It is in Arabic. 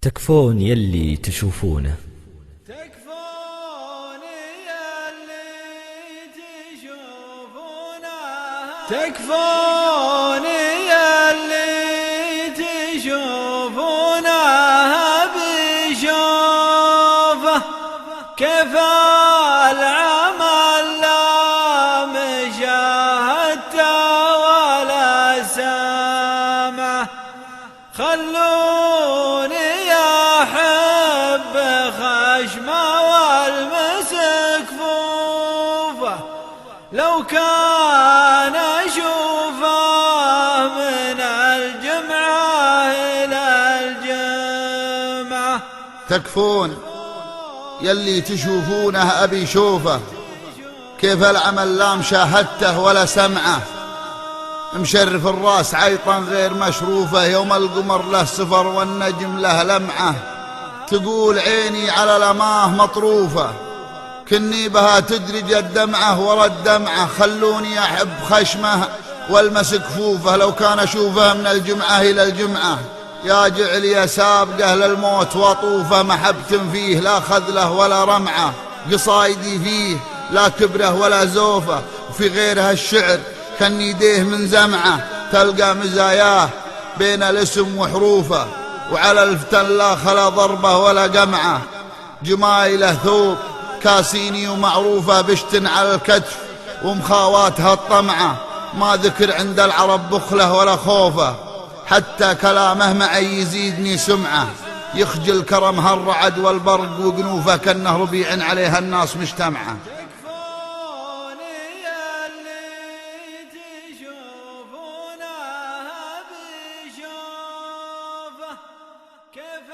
تكفون يلي تشوفونه. تكفون يلي تشوفونه. تكفون يلي تشوفونه بشوفه كيف العمل لا مشاهدته ولا سمعه. خلوني أحب خشمه والمسك فوفه لو كان أشوفه من الجمعة إلى الجمعة. تكفون يلي تشوفونه أبي شوفه كيف العمل لا مشاهدته ولا سمعه. مشرف الراس عيطا غير مشروفه يوم القمر له سفر والنجم له لمعه. تقول عيني على الأماه مطروفة كني بها تدرج الدمعة ورا الدمعة. خلوني أحب خشمه والمسك فوفه لو كان أشوفه من الجمعة إلى الجمعة. يا جعلي سابقه للموت وطوفه محبة فيه لا خذله ولا رمعه. قصايدي فيه لا كبره ولا زوفه وفي غيرها الشعر كالنيديه من زمعه. تلقى مزاياه بين الاسم وحروفه وعلى الفتن لا خلا ضربه ولا قمعه. جمايله ثوب كاسيني ومعروفه بشتن على الكتف ومخاواتها الطمعه. ما ذكر عند العرب بخله ولا خوفه حتى كلامه معي يزيدني سمعه. يخجل كرمها الرعد والبرق وقنوفه كأنه ربيع عليها الناس مجتمعه. تكفون يلي تشوفونه بشوفه كيف